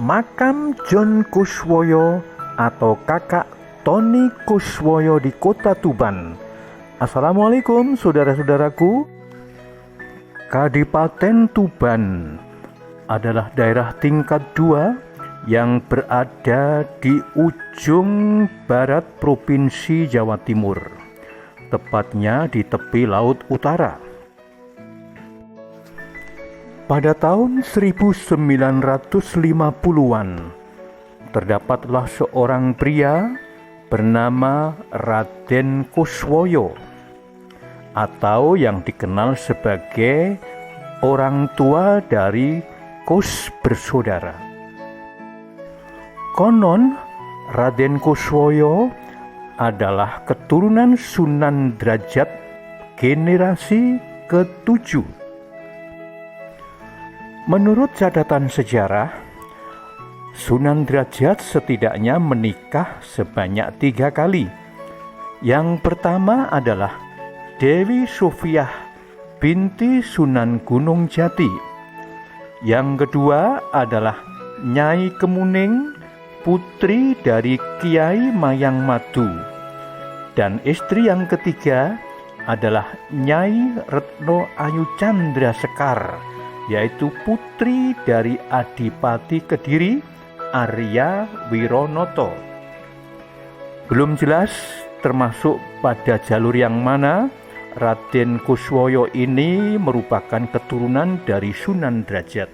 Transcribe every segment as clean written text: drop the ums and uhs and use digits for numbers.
Makam John Kuswoyo atau kakak Tony Kuswoyo di Kota Tuban. Assalamualaikum saudara-saudaraku. Kadipaten Tuban adalah daerah tingkat 2 yang berada di ujung barat Provinsi Jawa Timur, tepatnya di tepi Laut Utara. Pada tahun 1950-an, terdapatlah seorang pria bernama Raden Kuswoyo, atau yang dikenal sebagai orang tua dari Kus bersaudara. Konon, Raden Kuswoyo adalah keturunan Sunan Derajat generasi ke-7. Menurut catatan sejarah, Sunan Derajat setidaknya menikah sebanyak 3 kali. Yang pertama adalah Dewi Sofiah binti Sunan Gunung Jati. Yang kedua adalah Nyai Kemuning, putri dari Kiai Mayang Madu. Dan istri yang ketiga adalah Nyai Retno Ayu Chandra Sekar, yaitu putri dari Adipati Kediri Arya Wironoto. Belum jelas termasuk pada jalur yang mana Raden Kuswoyo ini merupakan keturunan dari Sunan Derajat.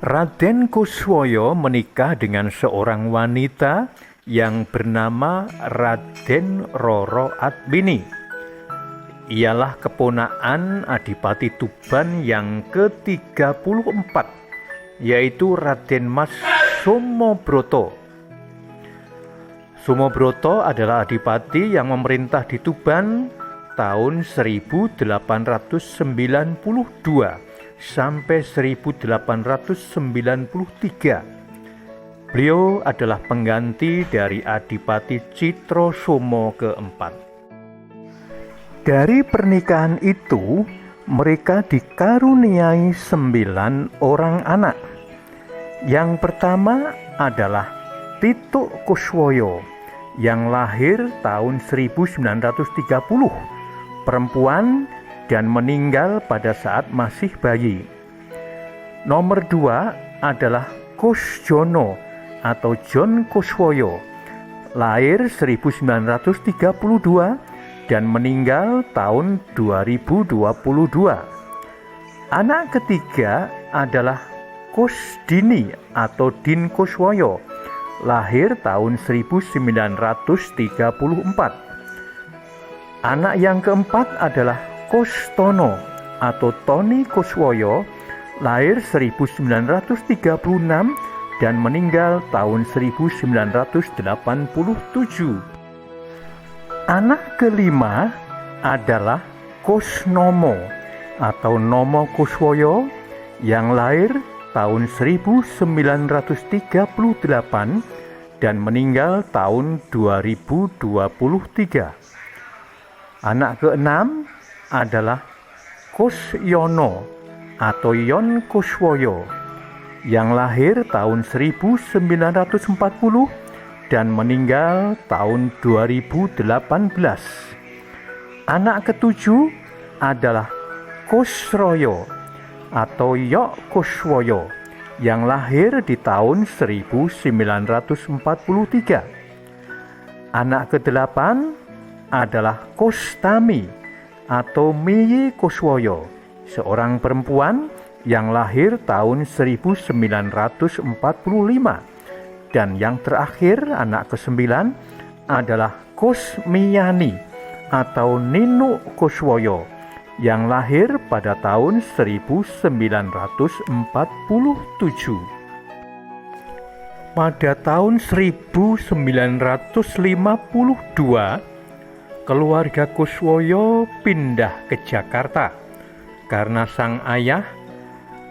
Raden Kuswoyo menikah dengan seorang wanita yang bernama Raden Roro Admini. Ialah keponakan Adipati Tuban yang ke-34, yaitu Raden Mas Somobroto. Somobroto adalah adipati yang memerintah di Tuban tahun 1892 sampai 1893. Beliau adalah pengganti dari Adipati Citrosomo keempat. Dari pernikahan itu, mereka dikaruniai 9 orang anak. Yang pertama adalah Tituk Kuswoyo yang lahir tahun 1930, perempuan dan meninggal pada saat masih bayi. Nomor 2 adalah Kusjono atau John Kuswoyo, lahir 1932 dan meninggal tahun 2022. Anak ketiga adalah Kusdini atau Din Kuswoyo, lahir tahun 1934. Anak yang keempat adalah Kustono atau Tony Kuswoyo, lahir 1936 dan meninggal tahun 1987. Anak kelima adalah Kusnomo atau Nomo Kuswoyo yang lahir tahun 1938 dan meninggal tahun 2023. Anak keenam adalah Kusyono atau Yon Kuswoyo yang lahir tahun 1940 dan meninggal tahun 2018. Anak ketujuh adalah Kusroyo atau Yok Kuswoyo yang lahir di tahun 1943. Anak kedelapan adalah Kustami atau Miyi Kuswoyo, seorang perempuan yang lahir tahun 1945. Dan yang terakhir, anak ke-9 adalah Kusmiyani atau Ninu Kuswoyo yang lahir pada tahun 1947. Pada tahun 1952, keluarga Kuswoyo pindah ke Jakarta karena sang ayah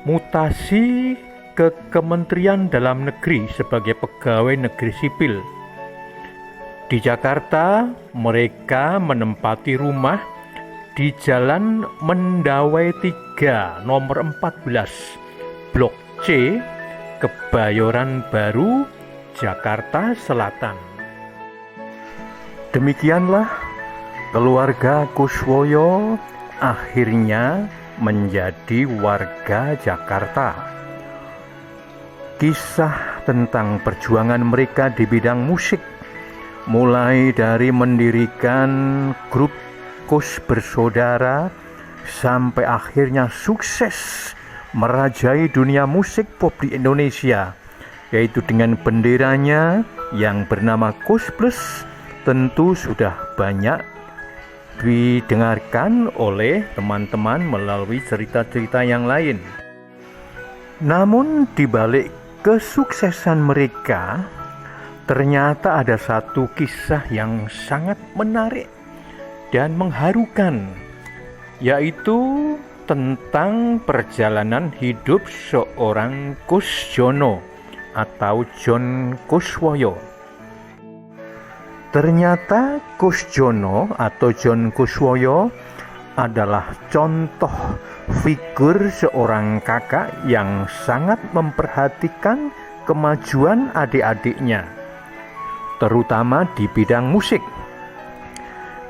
mutasi ke Kementerian Dalam Negeri sebagai pegawai negeri sipil. Di Jakarta, mereka menempati rumah di Jalan Mendawai 3 nomor 14, Blok C, Kebayoran Baru, Jakarta Selatan. Demikianlah keluarga Kuswoyo akhirnya menjadi warga Jakarta. Kisah tentang perjuangan mereka di bidang musik, mulai dari mendirikan grup Kus Bersaudara sampai akhirnya sukses merajai dunia musik pop di Indonesia, yaitu dengan benderanya yang bernama Kus Plus, tentu sudah banyak didengarkan oleh teman-teman melalui cerita-cerita yang lain. Namun di balik kesuksesan mereka, ternyata ada satu kisah yang sangat menarik dan mengharukan, yaitu tentang perjalanan hidup seorang Kusjono atau John Kuswoyo. Ternyata Kusjono atau John Kuswoyo adalah contoh figur seorang kakak yang sangat memperhatikan kemajuan adik-adiknya, terutama di bidang musik.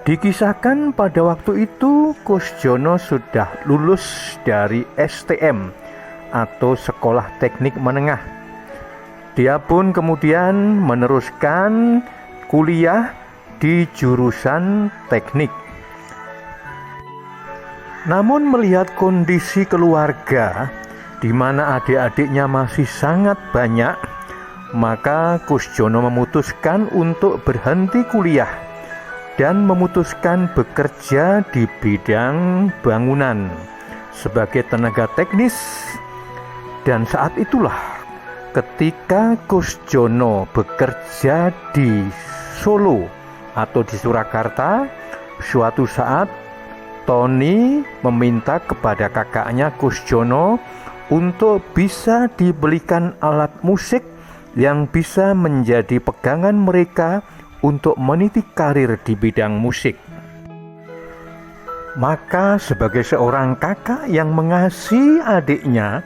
Dikisahkan pada waktu itu Kusjono sudah lulus dari STM atau Sekolah Teknik Menengah. Dia pun kemudian meneruskan kuliah di jurusan teknik. Namun melihat kondisi keluarga di mana adik-adiknya masih sangat banyak, maka Kusjono memutuskan untuk berhenti kuliah dan memutuskan bekerja di bidang bangunan sebagai tenaga teknis. Dan saat itulah ketika Kusjono bekerja di Solo atau di Surakarta, suatu saat Tony meminta kepada kakaknya Kusjono untuk bisa dibelikan alat musik yang bisa menjadi pegangan mereka untuk meniti karir di bidang musik. Maka sebagai seorang kakak yang mengasihi adiknya,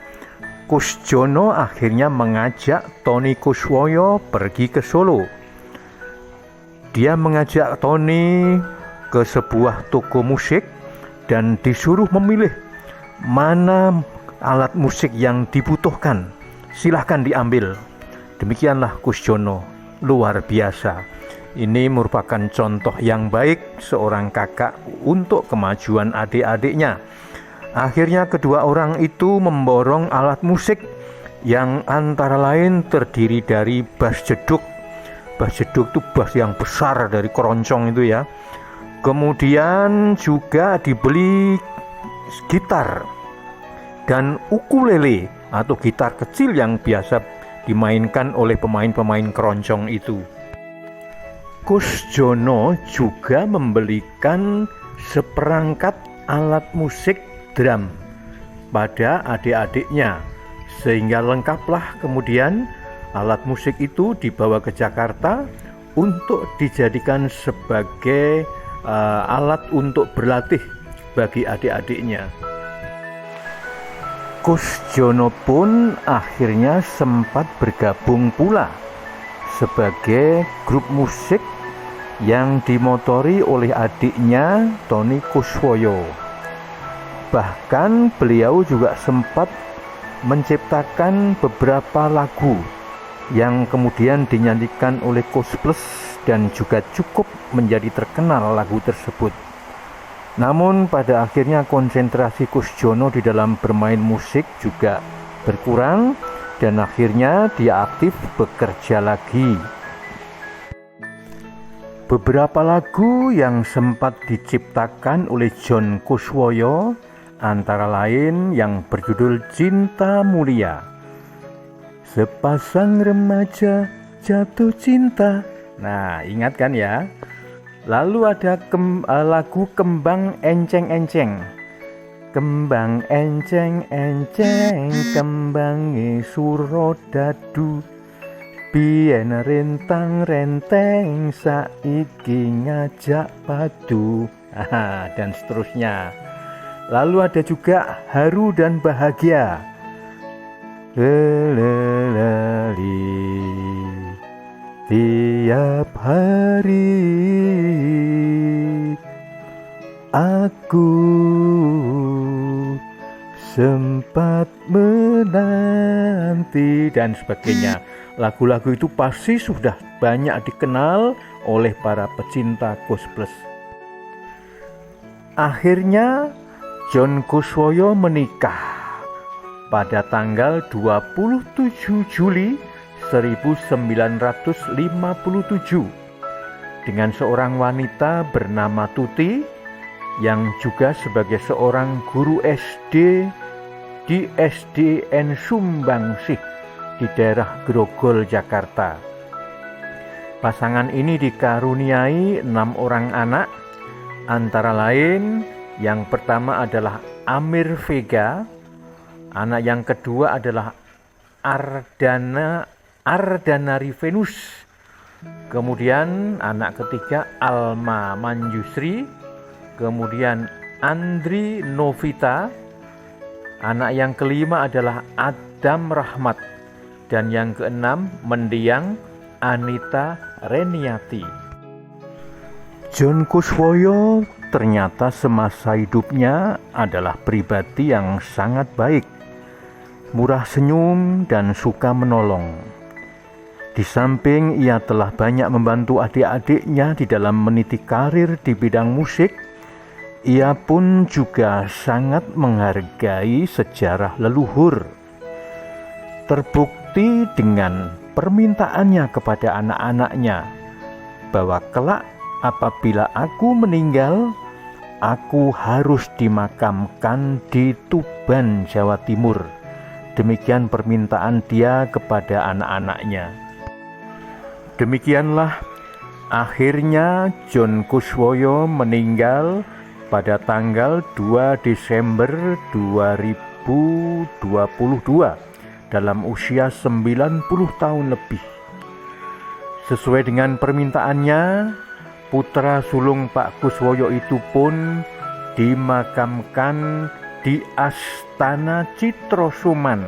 Kusjono akhirnya mengajak Tony Kuswoyo pergi ke Solo. Dia mengajak Tony ke sebuah toko musik dan disuruh memilih mana alat musik yang dibutuhkan. Silahkan diambil. Demikianlah Kusjono, luar biasa. Ini merupakan contoh yang baik seorang kakak untuk kemajuan adik-adiknya. Akhirnya kedua orang itu memborong alat musik yang antara lain terdiri dari bass jeduk. Bass jeduk itu bass yang besar dari keroncong itu ya. Kemudian juga dibeli gitar dan ukulele atau gitar kecil yang biasa dimainkan oleh pemain-pemain keroncong itu. Kusjono juga membelikan seperangkat alat musik drum pada adik-adiknya, sehingga lengkaplah kemudian alat musik itu dibawa ke Jakarta untuk dijadikan sebagai alat untuk berlatih bagi adik-adiknya. Kusjono pun akhirnya sempat bergabung pula sebagai grup musik yang dimotori oleh adiknya Tony Kuswoyo. Bahkan beliau juga sempat menciptakan beberapa lagu yang kemudian dinyanyikan oleh Kus Plus dan juga cukup menjadi terkenal lagu tersebut. Namun pada akhirnya konsentrasi Kusjono di dalam bermain musik juga berkurang dan akhirnya dia aktif bekerja lagi. Beberapa lagu yang sempat diciptakan oleh John Kuswoyo antara lain yang berjudul Cinta Mulia, Sepasang Remaja Jatuh Cinta. Nah, ingat kan ya? Lalu ada lagu Kembang Enceng-Enceng. Kembang enceng-enceng, kembange surodadu, biyen rentang-renteng, saiki ngajak padu. Dan seterusnya. Lalu ada juga Haru dan Bahagia lelali tiap hari aku sempat menanti, dan sebagainya. Lagu-lagu itu pasti sudah banyak dikenal oleh para pecinta Koes Plus. Akhirnya John Kuswoyo menikah pada tanggal 27 Juli 1957 dengan seorang wanita bernama Tuti yang juga sebagai seorang guru SD di SDN Sumbangsih di daerah Grogol, Jakarta. Pasangan ini dikaruniai 6 orang anak, antara lain yang pertama adalah Amir Vega, anak yang kedua adalah Ardanari Venus, kemudian anak ketiga Alma Manjusri, kemudian Andri Novita, anak yang kelima adalah Adam Rahmat, dan yang keenam mendiang Anita Reniati. John Kuswoyo ternyata semasa hidupnya adalah pribadi yang sangat baik, murah senyum dan suka menolong. Di samping ia telah banyak membantu adik-adiknya di dalam meniti karir di bidang musik, ia pun juga sangat menghargai sejarah leluhur. Terbukti dengan permintaannya kepada anak-anaknya bahwa kelak apabila aku meninggal, aku harus dimakamkan di Tuban, Jawa Timur. Demikian permintaan dia kepada anak-anaknya. Demikianlah akhirnya John Kuswoyo meninggal pada tanggal 2 Desember 2022 dalam usia 90 tahun lebih. Sesuai dengan permintaannya, putra sulung Pak Kuswoyo itu pun dimakamkan di Astana Citrosuman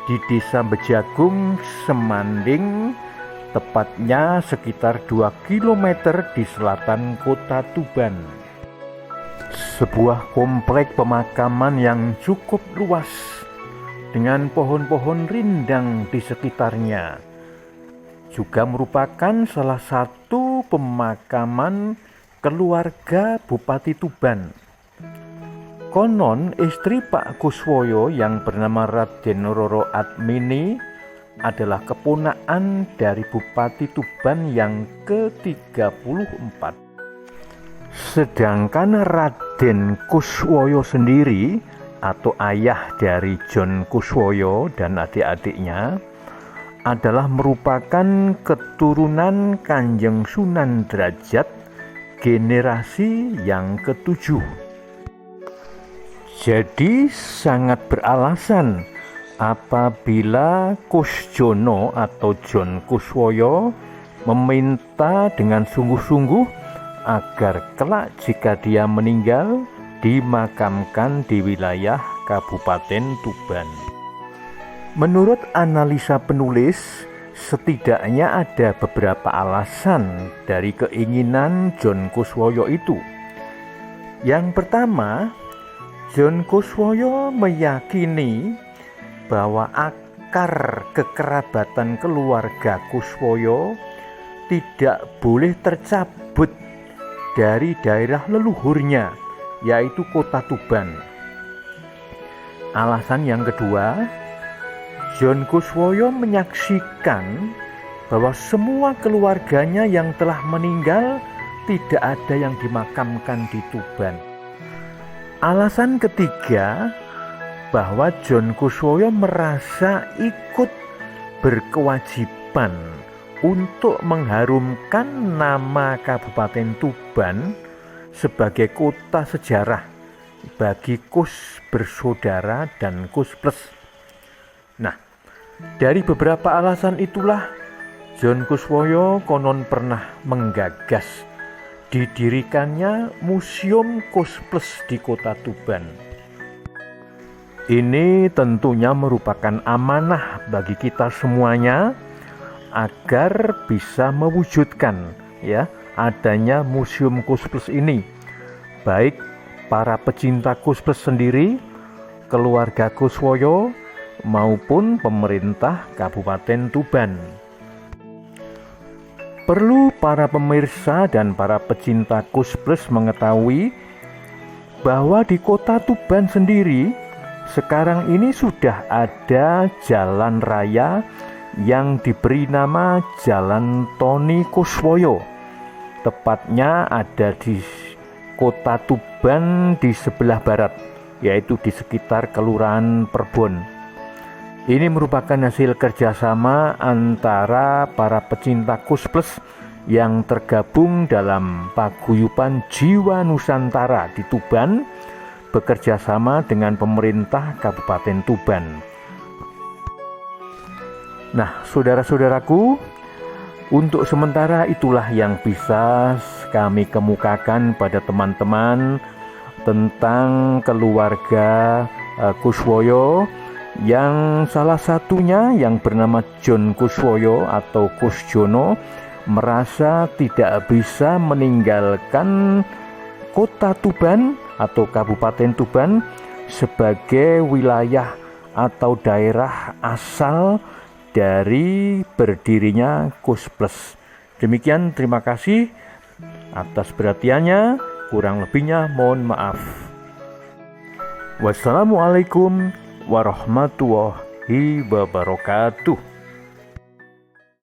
di Desa Bejagung, Semanding, tepatnya sekitar 2 km di selatan kota Tuban. Sebuah komplek pemakaman yang cukup luas dengan pohon-pohon rindang di sekitarnya juga merupakan salah satu pemakaman keluarga Bupati Tuban. Konon istri Pak Kuswoyo yang bernama Raden Roro Atmini adalah keponakan dari Bupati Tuban yang ke-34. Sedangkan Raden Kuswoyo sendiri atau ayah dari John Kuswoyo dan adik-adiknya adalah merupakan keturunan Kanjeng Sunan Derajat generasi yang ke-7. Jadi sangat beralasan apabila Kusjono atau John Kuswoyo meminta dengan sungguh-sungguh agar kelak jika dia meninggal dimakamkan di wilayah Kabupaten Tuban. Menurut analisa penulis, setidaknya ada beberapa alasan dari keinginan John Kuswoyo itu. Yang pertama, John Kuswoyo meyakini bahwa akar kekerabatan keluarga Kuswoyo tidak boleh tercabut dari daerah leluhurnya, yaitu kota Tuban. Alasan yang kedua, John Kuswoyo menyaksikan bahwa semua keluarganya yang telah meninggal tidak ada yang dimakamkan di Tuban. Alasan ketiga, bahwa John Kuswoyo merasa ikut berkewajiban untuk mengharumkan nama Kabupaten Tuban sebagai kota sejarah bagi Koes bersaudara dan Koes Plus. Nah, dari beberapa alasan itulah John Kuswoyo konon pernah menggagas didirikannya Museum Koes Plus di kota Tuban. Ini tentunya merupakan amanah bagi kita semuanya agar bisa mewujudkan adanya Museum Kus Plus ini. Baik para pecinta Kus Plus sendiri, keluarga Kuswoyo, maupun pemerintah Kabupaten Tuban. Perlu para pemirsa dan para pecinta Kus Plus mengetahui bahwa di kota Tuban sendiri sekarang ini sudah ada jalan raya yang diberi nama Jalan Tony Kuswoyo. Tepatnya ada di kota Tuban di sebelah barat, yaitu di sekitar Kelurahan Perbon. Ini merupakan hasil kerjasama antara para pecinta Kus Plus yang tergabung dalam Paguyuban Jiwa Nusantara di Tuban, bekerja sama dengan pemerintah Kabupaten Tuban. Nah, saudara-saudaraku, untuk sementara itulah yang bisa kami kemukakan pada teman-teman tentang keluarga Kuswoyo, yang salah satunya yang bernama John Kuswoyo atau Kus Jono merasa tidak bisa meninggalkan kota Tuban atau Kabupaten Tuban sebagai wilayah atau daerah asal dari berdirinya Kus Plus. Demikian, terima kasih atas perhatiannya, kurang lebihnya mohon maaf. Wassalamualaikum warahmatullahi wabarakatuh.